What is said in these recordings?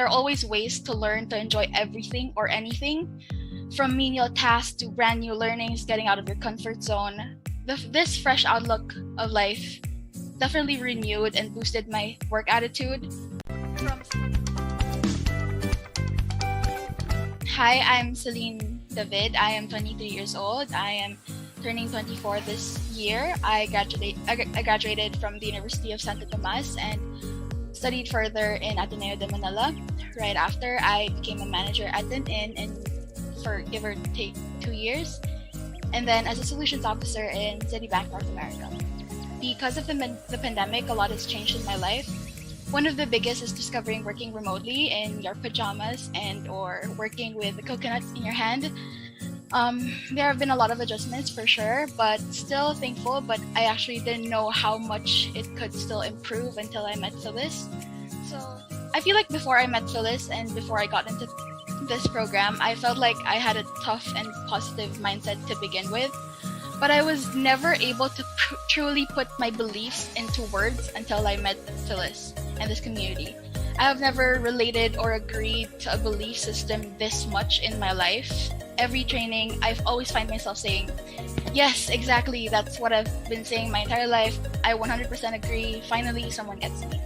there are always ways to learn to enjoy everything or anything, from menial tasks to brand new learnings, getting out of your comfort zone. This fresh outlook of life definitely renewed and boosted my work attitude. Hi, I'm Celine David. I am 23 years old. I am turning 24 this year. I graduated from the University of Santo Tomas and studied further in Ateneo de Manila. Right after, I became a manager at an inn and for give or take 2 years, and then as a solutions officer in Citibank North America. Because of the pandemic, a lot has changed in my life. One of the biggest is discovering working remotely in your pajamas and or working with the coconut in your hand. There have been a lot of adjustments for sure, but still thankful. But I actually didn't know how much it could still improve until I met Phyllis. So I feel like before I met Phyllis and before I got into this program, I felt like I had a tough and positive mindset to begin with, but I was never able to truly put my beliefs into words until I met Phyllis and this community. I have never related or agreed to a belief system this much in my life. Every training, I've always find myself saying, yes, exactly, that's what I've been saying my entire life. I 100% agree. Finally, someone gets me.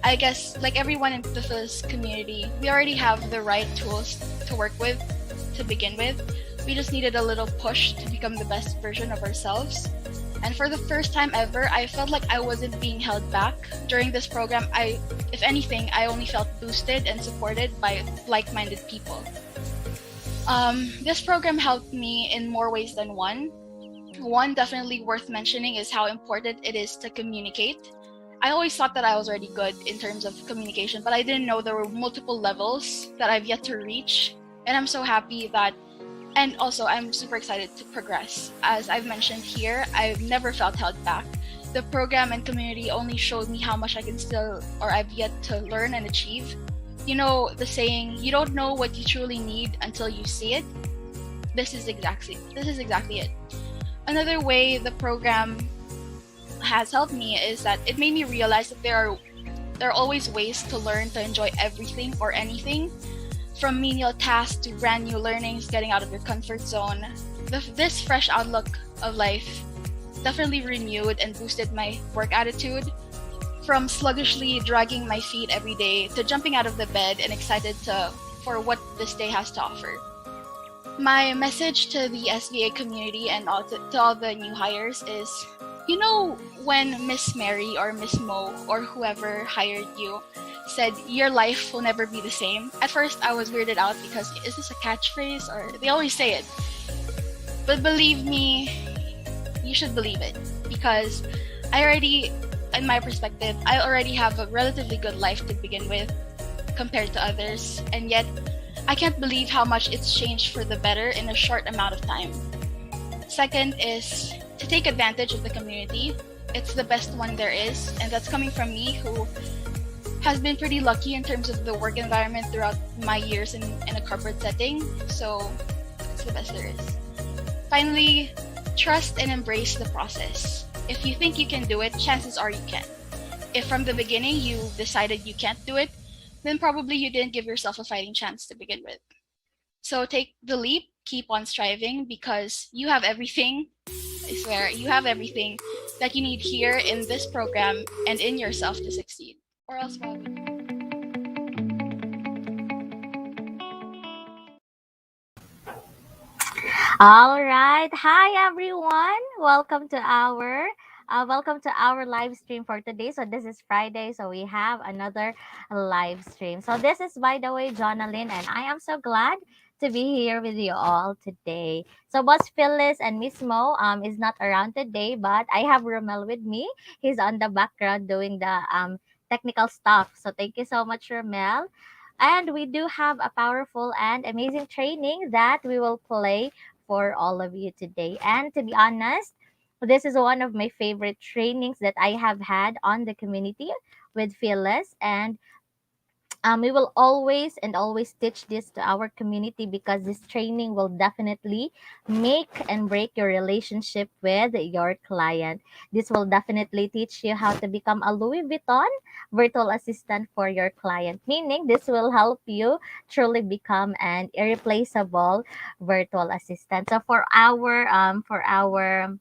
I guess, like everyone in the Phyllis community, we already have the right tools to work with to begin with. We just needed a little push to become the best version of ourselves. And for the first time ever, I felt like I wasn't being held back. During this program, if anything, I only felt boosted and supported by like-minded people. This program helped me in more ways than one. One definitely worth mentioning is how important it is to communicate. I always thought that I was already good in terms of communication, but I didn't know there were multiple levels that I've yet to reach. And I'm so happy that, and also I'm super excited to progress. As I've mentioned here, I've never felt held back. The program and community only showed me how much I can still, or I've yet to learn and achieve. You know, the saying, you don't know what you truly need until you see it. This is exactly it. Another way the program has helped me is that it made me realize that there are always ways to learn to enjoy everything or anything, from menial tasks to brand new learnings, getting out of your comfort zone. This fresh outlook of life definitely renewed and boosted my work attitude, from sluggishly dragging my feet every day to jumping out of the bed and excited for what this day has to offer. My message to the SVA community and to all the new hires is, you know, when Miss Mary or Miss Mo or whoever hired you said your life will never be the same, at first I was weirded out because is this a catchphrase, or they always say it. But believe me, you should believe it, because in my perspective, I already have a relatively good life to begin with compared to others, and yet I can't believe how much it's changed for the better in a short amount of time. Second is to take advantage of the community. It's the best one there is, and that's coming from me, who has been pretty lucky in terms of the work environment throughout my years in a corporate setting, so it's the best there is. Finally, trust and embrace the process. If you think you can do it, chances are you can. If from the beginning you decided you can't do it, then probably you didn't give yourself a fighting chance to begin with. So take the leap, keep on striving, because you have everything, I swear, you have everything that you need here in this program and in yourself to succeed. Or else why would you? All right. Hi everyone. Welcome to our live stream for today. So this is Friday, so we have another live stream. So this is, by the way, Jonalyn, and I am so glad to be here with you all today. So Boss Phyllis and Miss Mo is not around today, but I have Romel with me. He's on the background doing the technical stuff. So thank you so much, Romel. And we do have a powerful and amazing training that we will play for all of you today. And to be honest, this is one of my favorite trainings that I have had on the community with Phyllis. And We will always and always teach this to our community because this training will definitely make and break your relationship with your client. This will definitely teach you how to become a Louis Vuitton virtual assistant for your client, meaning this will help you truly become an irreplaceable virtual assistant. So for our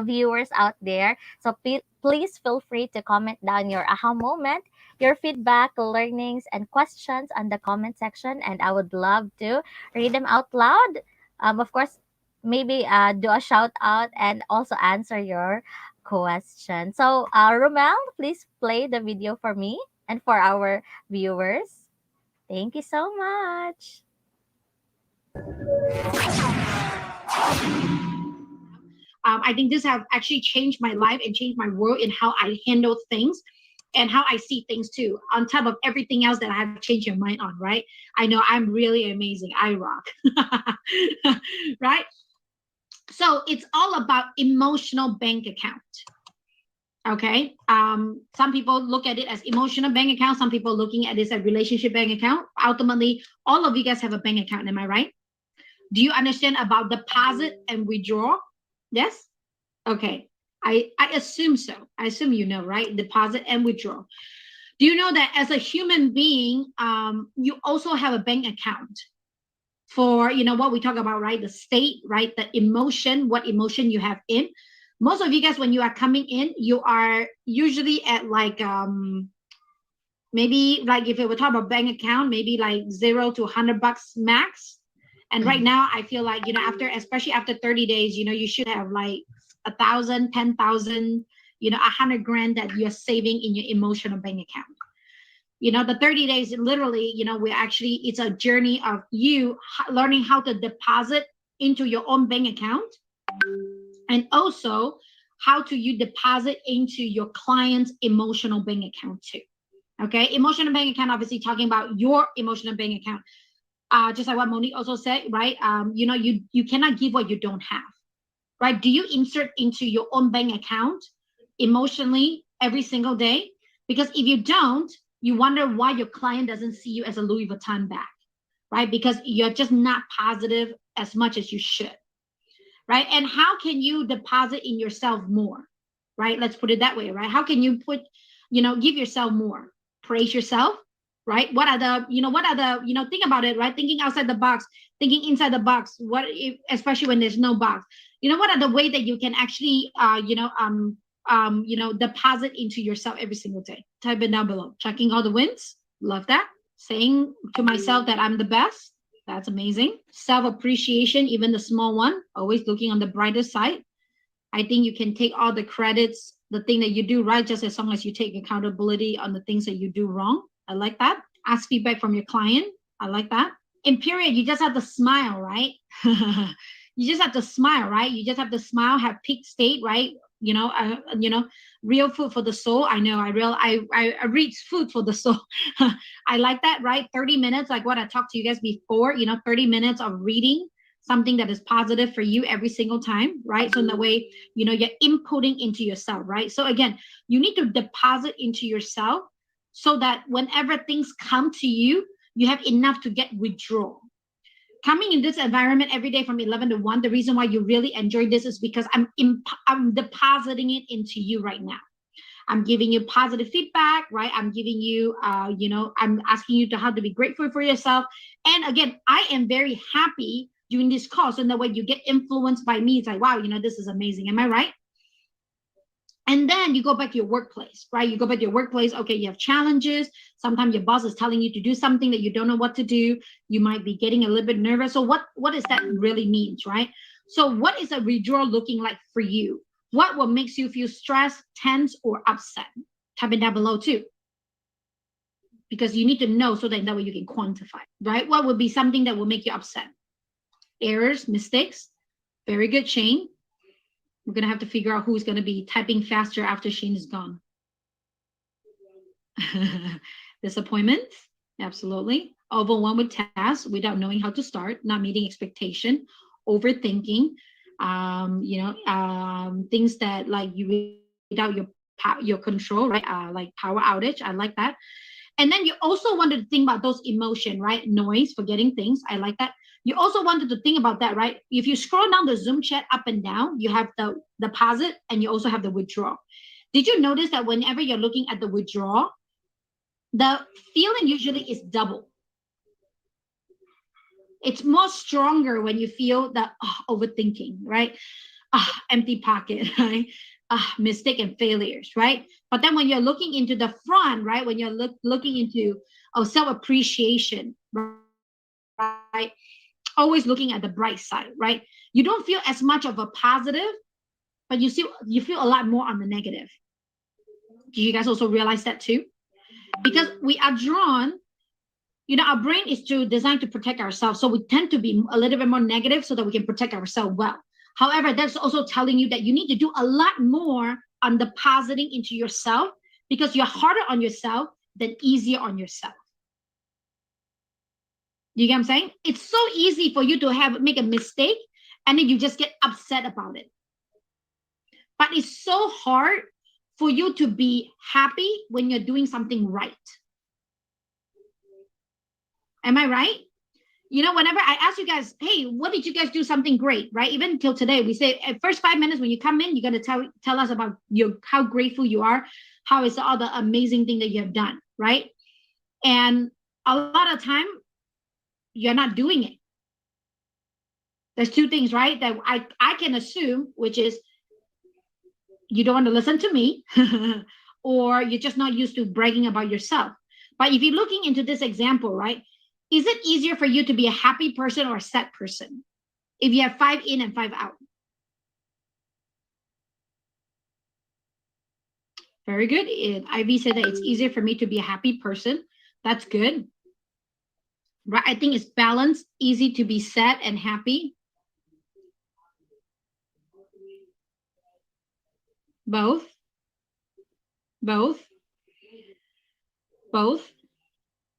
viewers out there. So please feel free to comment down your aha moment, your feedback, learnings, and questions on the comment section, and I would love to read them out loud. Of course, maybe do a shout out and also answer your question. So, Romel, please play the video for me and for our viewers. Thank you so much. I think this have actually changed my life and changed my world in how I handle things and how I see things too. On top of everything else that I have changed your mind on, right? I know I'm really amazing. I rock, right? So it's all about emotional bank account. Okay. Some people look at it as emotional bank account. Some people looking at this as relationship bank account. Ultimately, all of you guys have a bank account. Am I right? Do you understand about deposit and withdraw? Yes? Okay. I assume so. I assume you know, right? Deposit and withdraw. Do you know that as a human being, you also have a bank account for, you know, what we talk about, right? The state, right? The emotion, what emotion you have in. Most of you guys, when you are coming in, you are usually at like, maybe like if it were talk about bank account, maybe like $0 to $100 max. And right now, I feel like, you know, after, especially after 30 days, you know, you should have like 1,000, 10,000, you know, 100 grand that you're saving in your emotional bank account. You know, the 30 days, literally, you know, it's a journey of you learning how to deposit into your own bank account, and also how to you deposit into your client's emotional bank account too. Okay. Emotional bank account, obviously talking about your emotional bank account. Just like what Monique also said, right? You know, you cannot give what you don't have, right? Do you insert into your own bank account emotionally every single day? Because if you don't, you wonder why your client doesn't see you as a Louis Vuitton bag, right? Because you're just not positive as much as you should, right? And how can you deposit in yourself more, right? Let's put it that way, right? How can you give yourself more? Praise yourself, right? Think about it, right? Thinking outside the box, thinking inside the box. Especially when there's no box, what are the way that you can actually, deposit into yourself every single day? Type it down below. Checking all the wins. Love that. Saying to myself that I'm the best. That's amazing. Self-appreciation, even the small one, always looking on the brighter side. I think you can take all the credits, the thing that you do right, just as long as you take accountability on the things that you do wrong. I like that. Ask feedback from your client. I like that. In period, you just have to smile, right? You just have to smile, right? You just have to smile, have peak state, right? Real food for the soul. I know. I reach food for the soul. I like that, right? 30 minutes, like what I talked to you guys before. 30 minutes of reading something that is positive for you every single time, right? So in that way, you're inputting into yourself, right? So again, you need to deposit into yourself so that whenever things come to you, you have enough to get withdrawal. Coming in this environment every day from 11 to 1, the reason why you really enjoy this is because I'm depositing it into you right now. I'm giving you positive feedback, right? I'm giving you, I'm asking you to how to be grateful for yourself. And again, I am very happy doing this call. So in that way you get influenced by me. It's like, wow, this is amazing. Am I right? And then you go back to your workplace, right? You go back to your workplace. Okay, you have challenges. Sometimes your boss is telling you to do something that you don't know what to do. You might be getting a little bit nervous. So what does that really mean, right? So what is a withdrawal looking like for you? What makes you feel stressed, tense, or upset? Type it down below too. Because you need to know so that way you can quantify, right? What would be something that will make you upset? Errors, mistakes. Very good, Shane. We're going to have to figure out who's going to be typing faster after Shane is gone. Disappointment. Absolutely. Overwhelmed with tasks without knowing how to start, not meeting expectation, overthinking, things that like you without your control, right? Like power outage. I like that. And then you also wanted to think about those emotion, right? Noise, forgetting things. I like that. You also wanted to think about that, right? If you scroll down the Zoom chat up and down, you have the deposit and you also have the withdrawal. Did you notice that whenever you're looking at the withdrawal, the feeling usually is double? It's more stronger when you feel the overthinking, right? Empty pocket, right? Mistake and failures, right? But then when you're looking into the front, right? When you're looking into self-appreciation, right? Always looking at the bright side, right? You don't feel as much of a positive, but you feel a lot more on the negative. Do you guys also realize that too? Because we are drawn, our brain is designed to protect ourselves. So we tend to be a little bit more negative so that we can protect ourselves well. However, that's also telling you that you need to do a lot more on depositing into yourself, because you're harder on yourself than easier on yourself. You get what I'm saying? It's so easy for you to make a mistake and then you just get upset about it. But it's so hard for you to be happy when you're doing something right. Am I right? Whenever I ask you guys, hey, what did you guys do something great, right? Even till today, we say at first 5 minutes when you come in, you're going to tell us about how grateful you are, how it's all the amazing thing that you have done, right? And a lot of time, you're not doing it. There's two things, right? That I can assume, which is you don't want to listen to me or you're just not used to bragging about yourself. But if you're looking into this example, right? Is it easier for you to be a happy person or a sad person if you have 5 in and 5 out? Very good. Ivy said that it's easier for me to be a happy person. That's good. Right? I think it's balanced, easy to be sad and happy. Both.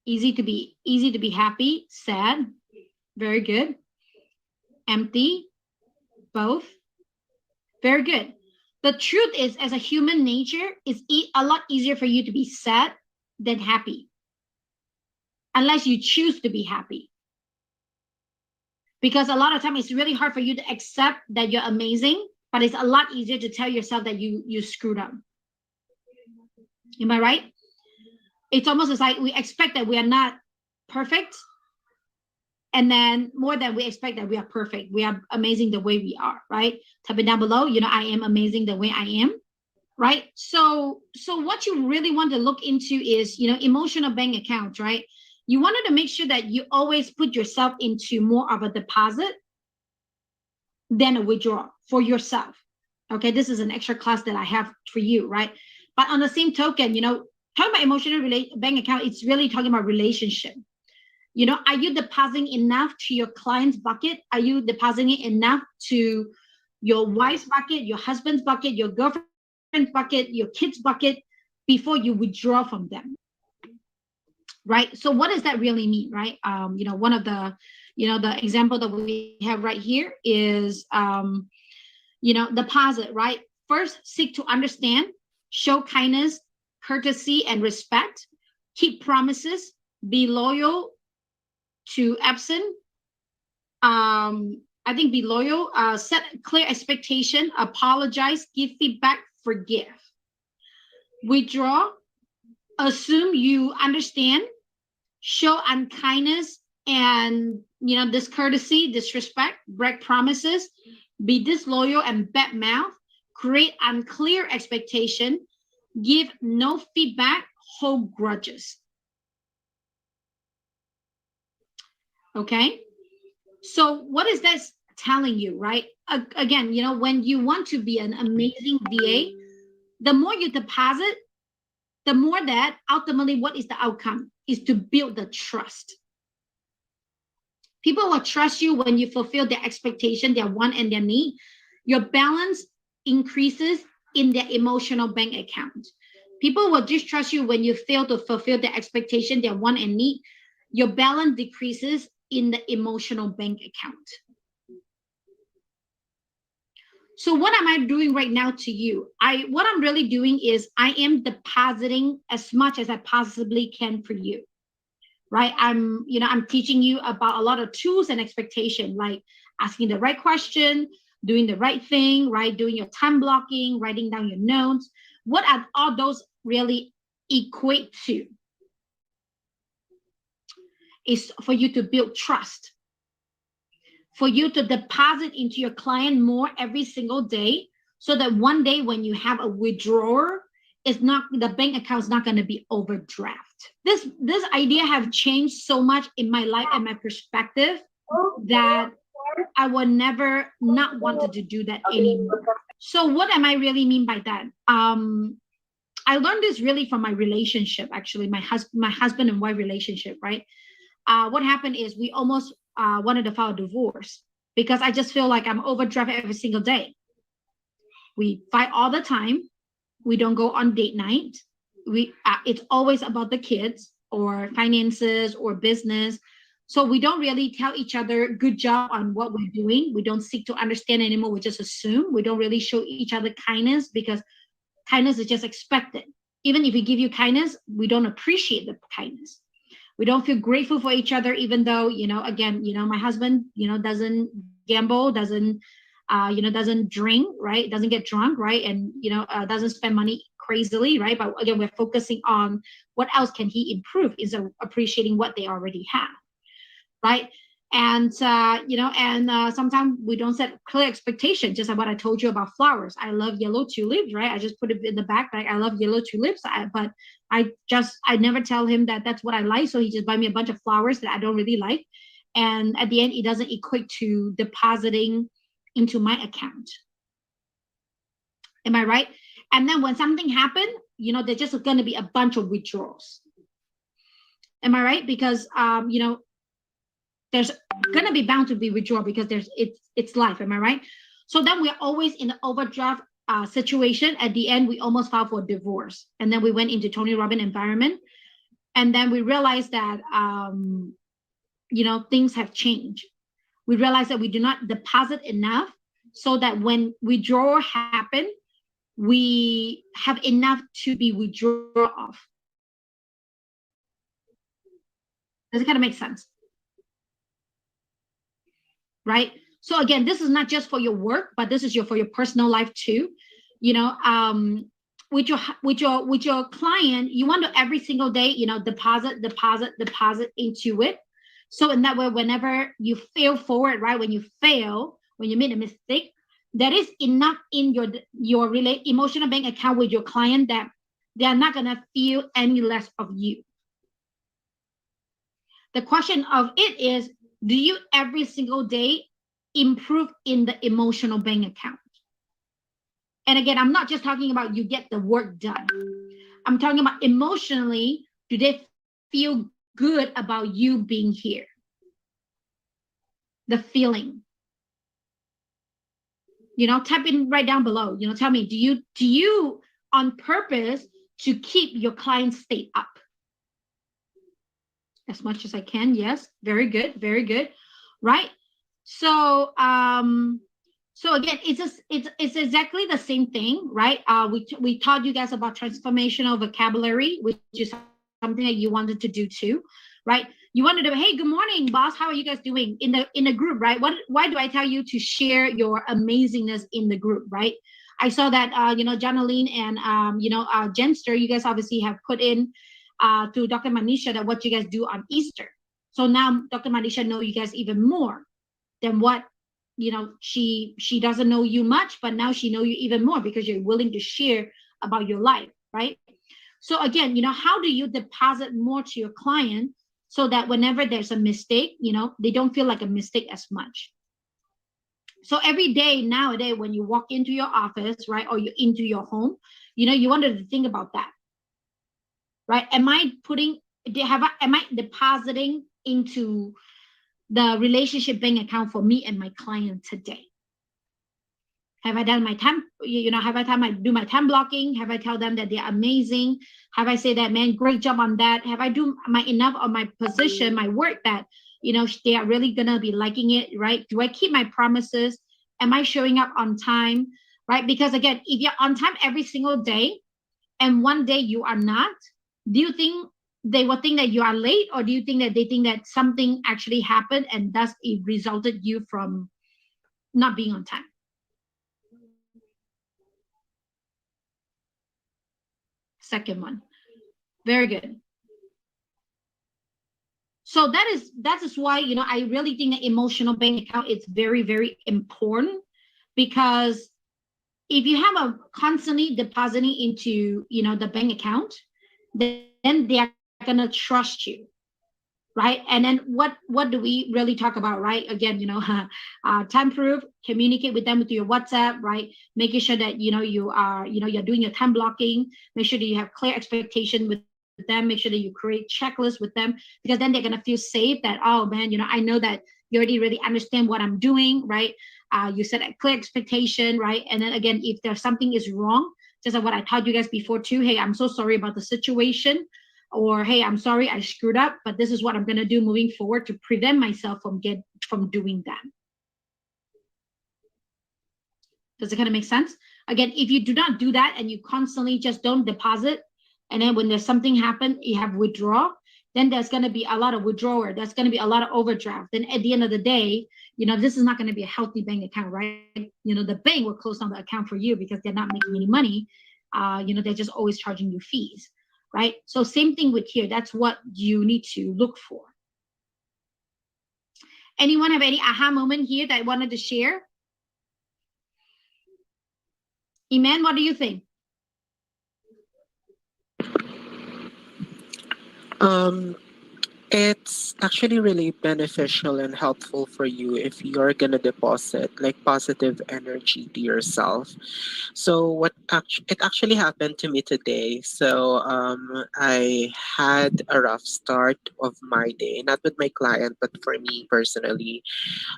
Easy to be happy, sad. Very good. Empty. Both. Very good. The truth is, as a human nature, it's a lot easier for you to be sad than happy, unless you choose to be happy. Because a lot of time it's really hard for you to accept that you're amazing, but it's a lot easier to tell yourself that you screwed up. Am I right? It's almost as like we expect that we are not perfect, and then more than we expect that we are perfect. We are amazing the way we are, right? Type it down below. I am amazing the way I am, right? So what you really want to look into is, emotional bank accounts, right? You wanted to make sure that you always put yourself into more of a deposit than a withdrawal for yourself. Okay, this is an extra class that I have for you, right? But on the same token, talking about emotional bank account, it's really talking about relationship. Are you depositing enough to your client's bucket? Are you depositing enough to your wife's bucket, your husband's bucket, your girlfriend's bucket, your kid's bucket before you withdraw from them? Right? So what does that really mean, right? One of the, the example that we have right here is, deposit, right? First, seek to understand, show kindness, courtesy, and respect, keep promises, be loyal to absent. I think be loyal, set clear expectation, apologize, give feedback, forgive. Withdraw, assume you understand, show unkindness and discourtesy, disrespect, break promises, be disloyal and bad mouth, create unclear expectation, give no feedback, hold grudges. Okay, so what is that telling you, right? Again, when you want to be an amazing VA, the more you deposit, the more that ultimately what is the outcome is to build the trust. People will trust you when you fulfill their expectation, their want and their need. Your balance increases in their emotional bank account. People will distrust you when you fail to fulfill their expectation, their want and need. Your balance decreases in the emotional bank account. So what am I doing right now to you? What I'm really doing is I am depositing as much as I possibly can for you. Right? I'm teaching you about a lot of tools and expectation, like asking the right question, doing the right thing, right? Doing your time blocking, writing down your notes. What are all those really equate to? Is for you to build trust, for you to deposit into your client more every single day, so that one day when you have a withdrawal, it's not, the bank account's not going to be overdraft. This idea have changed so much in my life and my perspective that I would never not wanted to do that anymore. So what am I really mean by that? I learned this really from my relationship, actually, my husband and wife relationship, right? What happened is we almost wanted to file a divorce because I just feel like I'm overdraft every single day. We fight all the time. We don't go on date night. It's always about the kids or finances or business. So we don't really tell each other good job on what we're doing. We don't seek to understand anymore. We just assume. We don't really show each other kindness because kindness is just expected. Even if we give you kindness, we don't appreciate the kindness. We don't feel grateful for each other, even though, again, my husband, doesn't gamble, doesn't drink, right? Doesn't get drunk, right? And, doesn't spend money crazily, right? But again, we're focusing on what else can he improve instead of appreciating what they already have, right? And, sometimes we don't set clear expectations, just like what I told you about flowers. I love yellow tulips, right? I just put it in the back, like I love yellow tulips, but I never tell him that that's what I like. So he just buy me a bunch of flowers that I don't really like. And at the end, it doesn't equate to depositing into my account. Am I right? And then when something happened, there's just going to be a bunch of withdrawals. Am I right? Because, there's going to be bound to be withdrawal because it's life. Am I right? So then we're always in the overdraft situation. At the end, we almost filed for divorce. And then we went into Tony Robbins environment. And then we realized that, things have changed. We realized that we do not deposit enough so that when withdrawal happen, we have enough to be withdrawn off. Does it kind of make sense? Right? So again, this is not just for your work, but this is for your personal life too. With your client, you want to every single day, deposit into it. So in that way, whenever you fail forward, right? When you made a mistake, there is enough in your emotional bank account with your client that they are not gonna feel any less of you. The question of it is, do you every single day improve in the emotional bank account? And again, I'm not just talking about you get the work done. I'm talking about emotionally, do they feel good about you being here? The feeling. Type in right down below. Tell me, do you on purpose to keep your client state up? As much as I can. Yes. Very good. Very good. Right. So, so again, it's exactly the same thing, right? We taught you guys about transformational vocabulary, which is something that you wanted to do too, right? You wanted to, hey, good morning, boss. How are you guys doing in the group, right? Why do I tell you to share your amazingness in the group, right? I saw that, Jonaline and, Jenster, you guys obviously have put in to Dr. Manisha that what you guys do on Easter. So now Dr. Manisha know you guys even more than what, she doesn't know you much, but now she know you even more because you're willing to share about your life, right? So again, how do you deposit more to your client so that whenever there's a mistake, they don't feel like a mistake as much. So every day nowadays, when you walk into your office, right, or you're into your home, you wanted to think about that, right? Am I depositing into the relationship bank account for me and my client today? Have I done my time, have I do my time blocking? Have I tell them that they're amazing? Have I say that, man, great job on that? Have I do my enough on my position, my work that, they are really gonna be liking it, right? Do I keep my promises? Am I showing up on time? Right? Because again, if you're on time every single day and one day you are not, do you think they will think that you are late, or do you think that they think that something actually happened and thus it resulted you from not being on time? Second one. Very good. So that is why, you know, I really think that emotional bank account is very, very important, because if you have a constantly depositing into, you know, the bank account, then they are gonna trust you, right? And then what do we really talk about, right? Again, you know, time proof, communicate with them with your WhatsApp, right? Making sure that, you know, you are, you know, you're doing your time blocking. Make sure that you have clear expectation with them. Make sure that you create checklists with them, because then they're gonna feel safe that, oh man, you know, I know that you already really understand what I'm doing, right? You set a clear expectation, right? And then again, if there's something is wrong, just like what I taught you guys before too, hey, I'm so sorry about the situation, or hey, I'm sorry I screwed up, but this is what I'm going to do moving forward to prevent myself from doing that. Does it kind of make sense? Again, if you do not do that and you constantly just don't deposit, and then when there's something happen, you have withdraw, then there's going to be a lot of withdrawal. There's going to be a lot of overdraft. Then at the end of the day, you know, this is not going to be a healthy bank account, right? You know, the bank will close down the account for you because they're not making any money. You know, they're just always charging you fees, right? So same thing with here. That's what you need to look for. Anyone have any aha moment here that I wanted to share? Iman, what do you think? Um, it's actually really beneficial and helpful for you if you're gonna deposit like positive energy to yourself. So it actually happened to me today. So I had a rough start of my day, not with my client, but for me personally.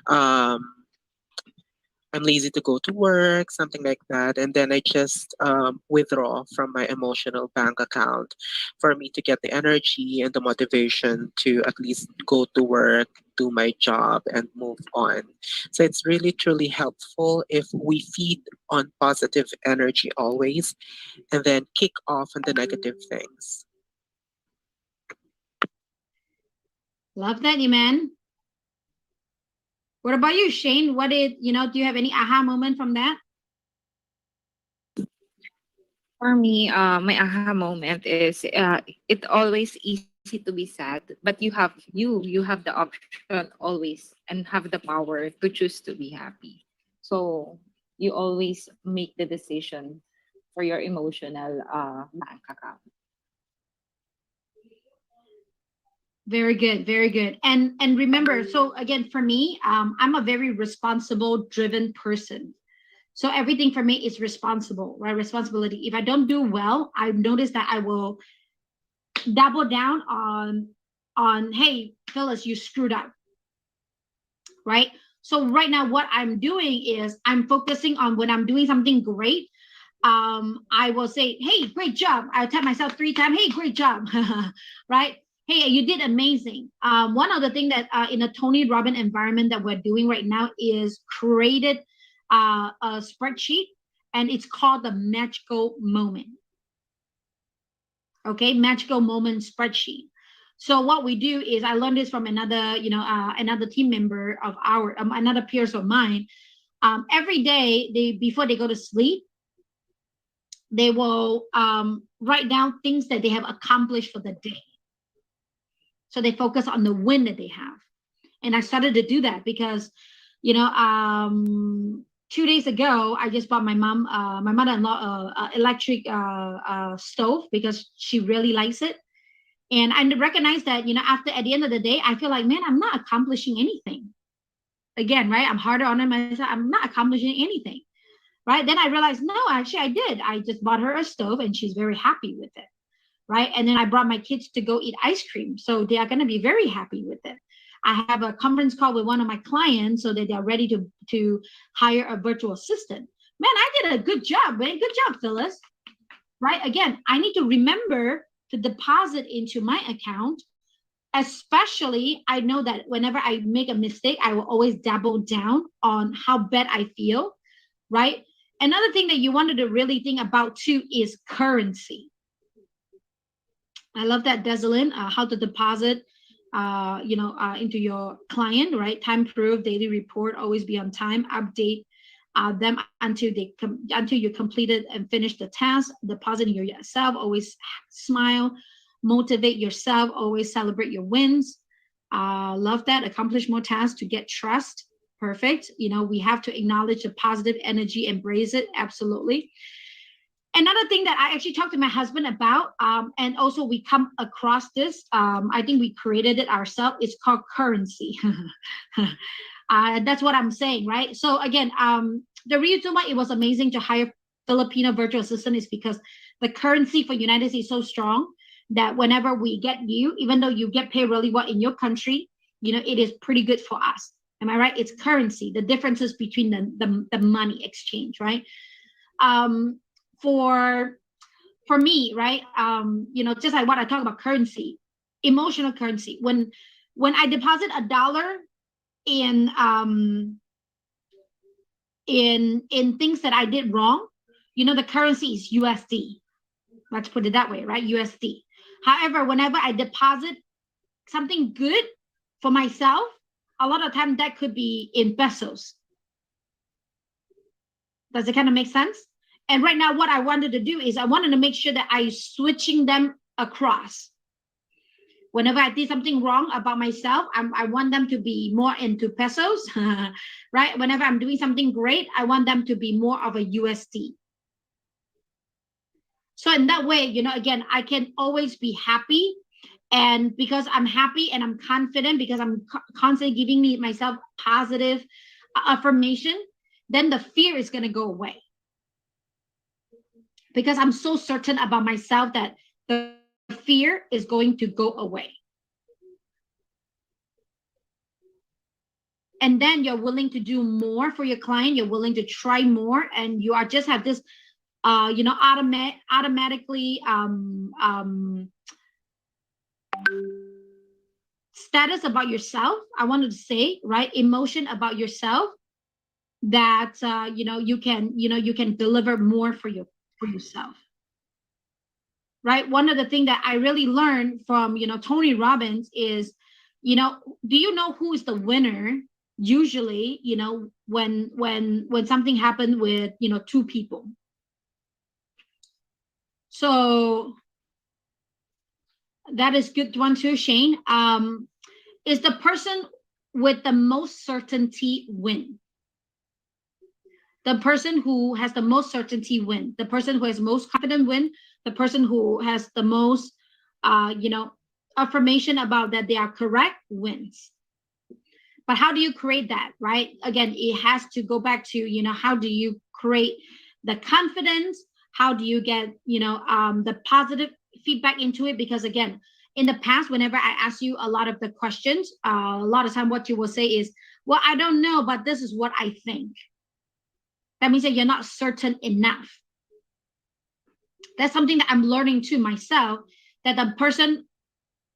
Um, I'm lazy to go to work, something like that. And then I just withdraw from my emotional bank account for me to get the energy and the motivation to at least go to work, do my job, and move on. So it's really, truly helpful if we feed on positive energy always and then kick off on the negative things. Love that, Iman. What about you, Shane? What did, you know, do you have any aha moment from that? For me, my aha moment is it always easy to be sad, but you have the option always and have the power to choose to be happy. So you always make the decision for your emotional bank account. Very good, very good. And remember, so again, for me, I'm a very responsible, driven person. So everything for me is responsible, right? Responsibility. If I don't do well, I notice that I will double down on hey, Phyllis, you screwed up, right? So right now, what I'm doing is I'm focusing on when I'm doing something great. I will say, hey, great job. I'll tell myself 3 times, hey, great job, right? Hey, you did amazing. One of the things that in a Tony Robbins environment that we're doing right now is created a spreadsheet, and it's called the magical moment. Okay, magical moment spreadsheet. So what we do is I learned this from another, you know, another team member of our, another peers of mine. Every day, before they go to sleep, they will write down things that they have accomplished for the day. So they focus on the win that they have. And I started to do that because, you know, 2 days ago, I just bought my mother-in-law, electric stove because she really likes it. And I recognize that, you know, at the end of the day, I feel like, man, I'm not accomplishing anything. Again, right? I'm harder on myself. I'm not accomplishing anything, right? Then I realized, no, actually I did. I just bought her a stove and she's very happy with it, right? And then I brought my kids to go eat ice cream. So they are going to be very happy with it. I have a conference call with one of my clients so that they're ready to hire a virtual assistant. Man, I did a good job, man. Good job, Phyllis. Right? Again, I need to remember to deposit into my account Especially, I know that whenever I make a mistake, I will always double down on how bad I feel, right? Another thing that you wanted to really think about too is currency. I love that, Desalin, how to deposit, into your client, right? Time proof, daily report, always be on time, update them until you completed and finish the task. Depositing yourself, always smile, motivate yourself, always celebrate your wins. Love that. Accomplish more tasks to get trust. Perfect. We have to acknowledge the positive energy, embrace it. Absolutely. Another thing that I actually talked to my husband about, and also we come across this, I think we created it ourselves. It's called currency. That's what I'm saying, right? So again, the reason why it was amazing to hire Filipino virtual assistant is because the currency for United States is so strong that whenever we get you, even though you get paid really well in your country, it is pretty good for us. Am I right? It's currency, the differences between the money exchange, right? For me, right? Just like what I talk about currency, emotional currency. When I deposit $1 in things that I did wrong, the currency is USD. Let's put it that way, right? USD. However, whenever I deposit something good for myself, a lot of time that could be in pesos. Does it kind of make sense? And right now, what I wanted to do is I wanted to make sure that I switching them across. Whenever I did something wrong about myself, I want them to be more into pesos, right? Whenever I'm doing something great, I want them to be more of a USD. So in that way, again, I can always be happy. And because I'm happy and I'm confident, because I'm constantly giving myself positive affirmation, then the fear is going to go away. Because I'm so certain about myself that the fear is going to go away. And then you're willing to do more for your client. You're willing to try more, and you are just have this, automatically status about yourself. I wanted to say, right, emotion about yourself that you can deliver more for yourself. Right. One of the things that I really learned from Tony Robbins is, do you know who is the winner usually, when something happened with two people? So that is good one too, Shane. Is the person with the most certainty win? The person who has the most certainty win. The person who has most confident win. The person who has the most, affirmation about that they are correct wins. But how do you create that, right? Again, it has to go back to, how do you create the confidence? How do you get, the positive feedback into it? Because again, in the past, whenever I ask you a lot of the questions, a lot of time what you will say is, well, I don't know, but this is what I think. That means that you're not certain enough. That's something that I'm learning to myself, that the person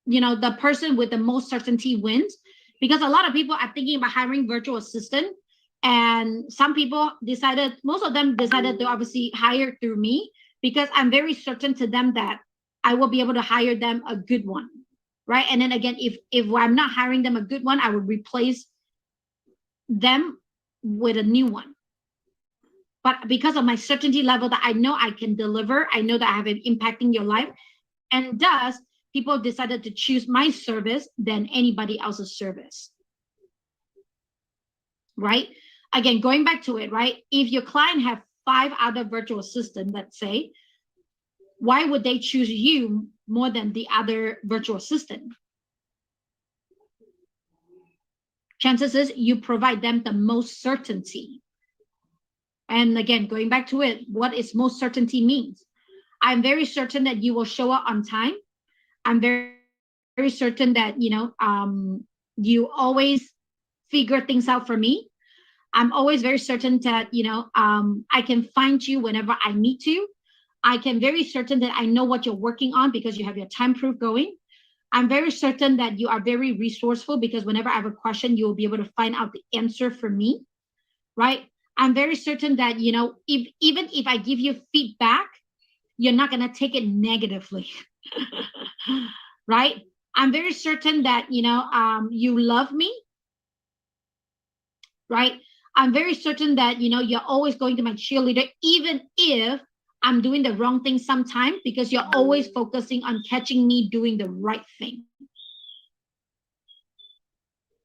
with the most certainty wins. Because a lot of people are thinking about hiring virtual assistant, and some people most of them decided to obviously hire through me, because I'm very certain to them that I will be able to hire them a good one, right? And then again, if I'm not hiring them a good one, I will replace them with a new one. But because of my certainty level that I know I can deliver, I know that I have an impacting your life, and thus people decided to choose my service than anybody else's service, right? Again, going back to it, right? If your client have 5 other virtual assistants, let's say, why would they choose you more than the other virtual assistant? Chances is you provide them the most certainty. And again, going back to it, what is most certainty means? I'm very certain that you will show up on time. I'm very, very certain that, you always figure things out for me. I'm always very certain that, I can find you whenever I need to. I can very certain that I know what you're working on because you have your time proof going. I'm very certain that you are very resourceful because whenever I have a question, you will be able to find out the answer for me, right? I'm very certain that, if even if I give you feedback, you're not going to take it negatively, right? I'm very certain that, you love me, right? I'm very certain that, you're always going to my cheerleader, even if I'm doing the wrong thing sometimes, because you're always focusing on catching me doing the right thing,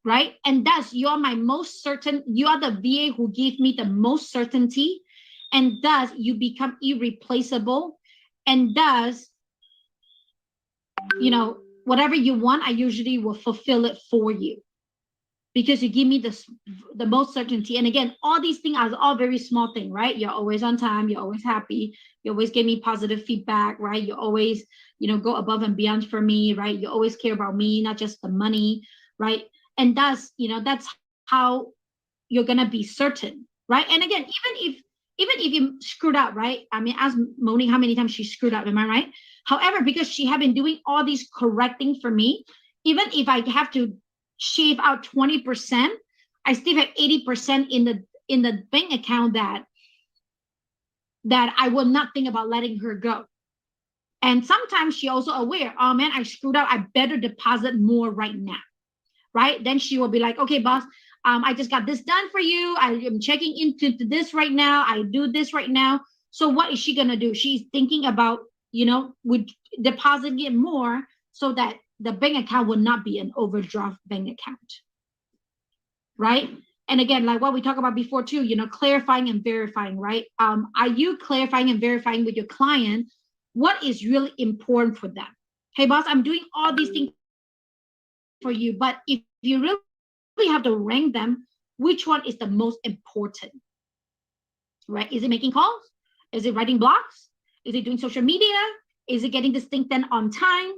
right? And thus, you're my most certain, you are the VA who gave me the most certainty. And thus, you become irreplaceable. And thus, whatever you want, I usually will fulfill it for you because you give me the most certainty. And again, all these things are all very small things, right? You're always on time, you're always happy, you always give me positive feedback, right? You always, go above and beyond for me, right? You always care about me, not just the money, right? And that's how you're gonna be certain, right? And again, even if you screwed up, right? I mean, ask Monique how many times she screwed up, am I right? However, because she have been doing all these correcting for me, even if I have to shave out 20%, I still have 80% in the bank account that I will not think about letting her go. And sometimes she also aware, oh man, I screwed up. I better deposit more right now, right? Then she will be like, okay, boss, I just got this done for you. I am checking into this right now. I do this right now. So what is she gonna do? She's thinking about, with depositing it more so that the bank account will not be an overdraft bank account, right? And again, like what we talked about before too, clarifying and verifying, right? Are you clarifying and verifying with your client what is really important for them? Hey, boss, I'm doing all these things for you, but if you really have to rank them, which one is the most important, right? Is it making calls? Is it writing blogs? Is it doing social media? Is it getting this thing done on time,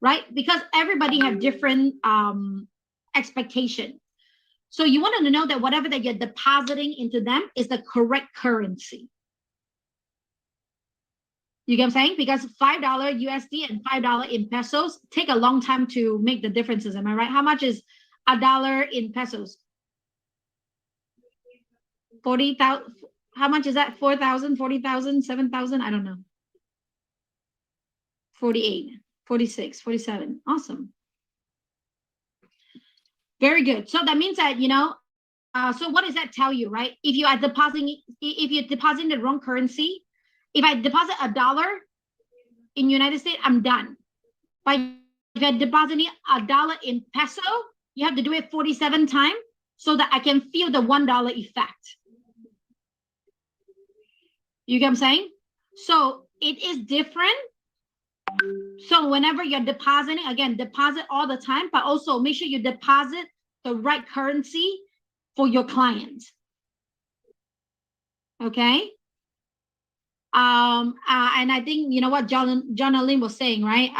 right? Because everybody have different expectation. So you want to know that whatever that you're depositing into them is the correct currency. You get what I'm saying? Because $5 USD and $5 in pesos take a long time to make the differences. Am I right? How much is $1 in pesos? 40,000. How much is that? 4,000, 40,000, 7,000? I don't know. 48, 46, 47. Awesome. Very good. So that means that, so what does that tell you, right? If you're depositing the wrong currency, if I deposit $1 in United States, I'm done. But if you're depositing $1 in peso, you have to do it 47 times so that I can feel the $1 effect. You get what I'm saying? So it is different. So whenever you're depositing, again, deposit all the time, but also make sure you deposit the right currency for your client. Okay. And I think, what John Lynn was saying, right?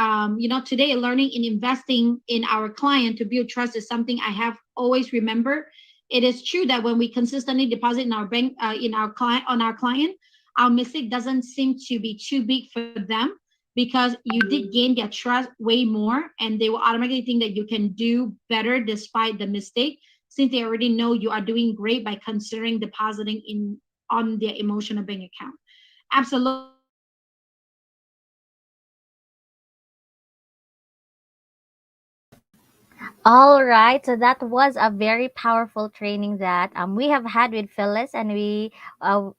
Today learning in investing in our client to build trust is something I have always remembered. It is true that when we consistently deposit in our bank, in our client, on our client, our mistake doesn't seem to be too big for them because you did gain their trust way more, and they will automatically think that you can do better despite the mistake, since they already know you are doing great by considering depositing on their emotional bank account. Absolutely. All right, so that was a very powerful training that we have had with Phyllis, and we are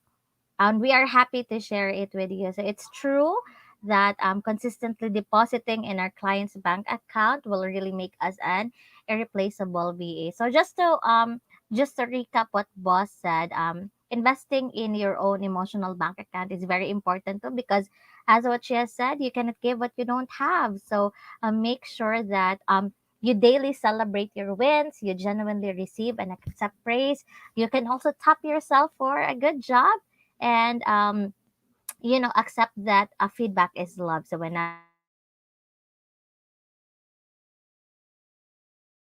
happy to share it with you. So it's true that consistently depositing in our client's bank account will really make us an irreplaceable VA. So just to recap what Boss said, investing in your own emotional bank account is very important too, because as what she has said, you cannot give what you don't have. So make sure that you daily celebrate your wins, you genuinely receive and accept praise. You can also tap yourself for a good job, and accept that feedback is love. So whenever you receive feedback, take it as positive, and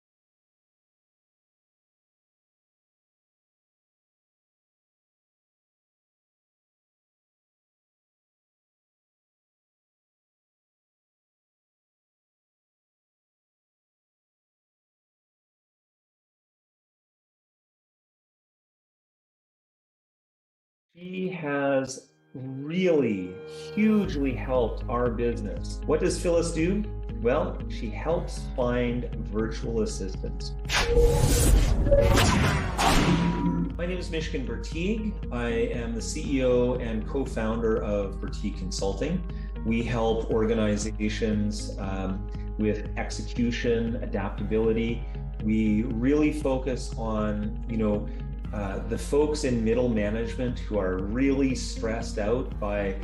She has really hugely helped our business. What does Phyllis do? Well, she helps find virtual assistants. My name is Mishkin Bertigue. I am the CEO and co-founder of Bertigue Consulting. We help organizations with execution, adaptability. We really focus on, the folks in middle management who are really stressed out by,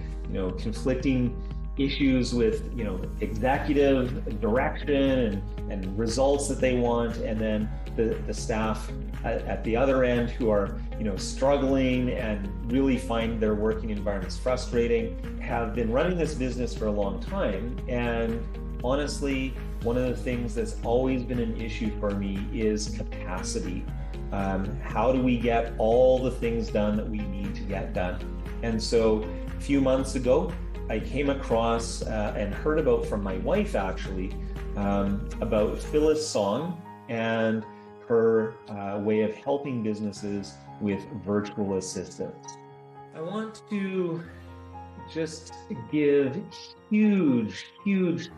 conflicting issues with, executive direction and results that they want, and then the staff at the other end who are, struggling and really find their working environments frustrating. Have been running this business for a long time, and honestly, one of the things that's always been an issue for me is capacity. How do we get all the things done that we need to get done? And so a few months ago, I came across and heard about from my wife actually about Phyllis Song and her way of helping businesses with virtual assistants. I want to just give huge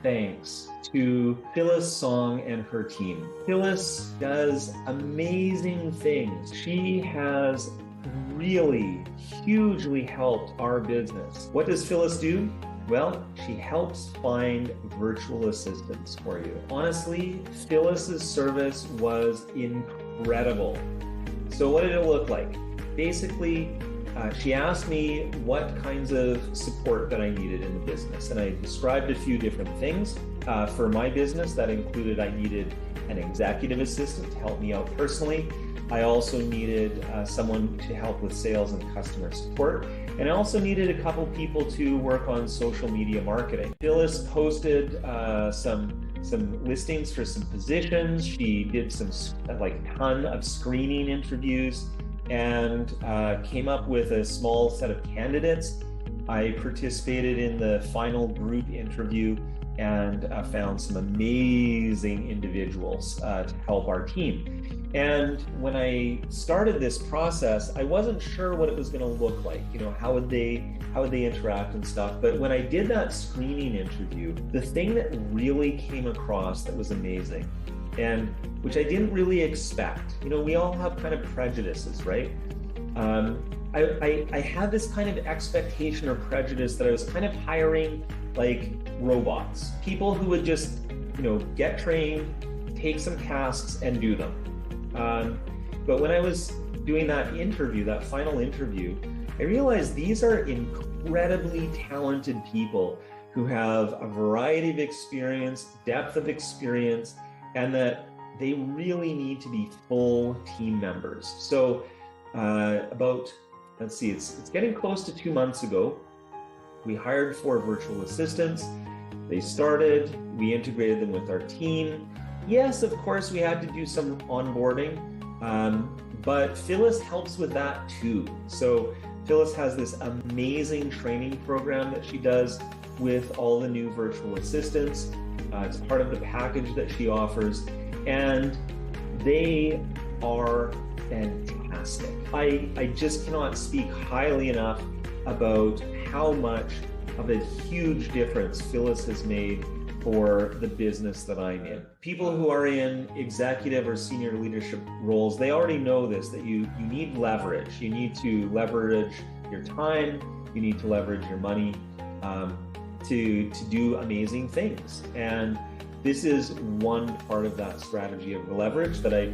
thanks to Phyllis Song and her team. Phyllis does amazing things. She has really hugely helped our business. What does Phyllis do? Well, she helps find virtual assistants for you. Honestly, Phyllis's service was incredible. So what did it look like? Basically, she asked me what kinds of support that I needed in the business, and I described a few different things. For my business, that included I needed an executive assistant to help me out personally. I also needed someone to help with sales and customer support, and I also needed a couple people to work on social media marketing. Phyllis posted some listings for some positions. She did some ton of screening interviews and came up with a small set of candidates. I participated in the final group interview and found some amazing individuals to help our team. And when I started this process, I wasn't sure what it was going to look like. How would they interact and stuff. But when I did that screening interview, the thing that really came across that was amazing, and which I didn't really expect. We all have kind of prejudices, right? I had this kind of expectation or prejudice that I was kind of hiring like robots, people who would just, get trained, take some tasks and do them. But when I was doing that interview, that final interview, I realized these are incredibly talented people who have a variety of experience, depth of experience, and that they really need to be full team members. So it's getting close to 2 months ago, we hired 4 virtual assistants. They started, we integrated them with our team. Yes, of course, we had to do some onboarding, but Phyllis helps with that too. So Phyllis has this amazing training program that she does with all the new virtual assistants. It's part of the package that she offers, and they are fantastic. I just cannot speak highly enough about how much of a huge difference Phyllis has made for the business that I'm in. People who are in executive or senior leadership roles, they already know this, that you need leverage. You need to leverage your time, you need to leverage your money to do amazing things. And this is one part of that strategy of leverage that I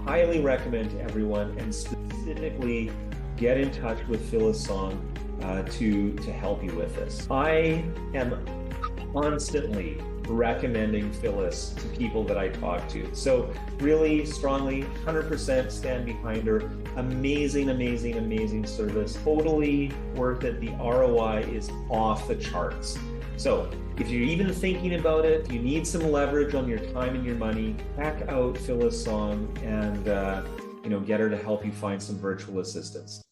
highly recommend to everyone, and specifically get in touch with Phyllis Song to help you with this. I am constantly recommending Phyllis to people that I talk to. So really strongly, 100% stand behind her. Amazing service. Totally worth it. The ROI is off the charts. So if you're even thinking about it, you need some leverage on your time and your money, check out Phyllis Song and get her to help you find some virtual assistants.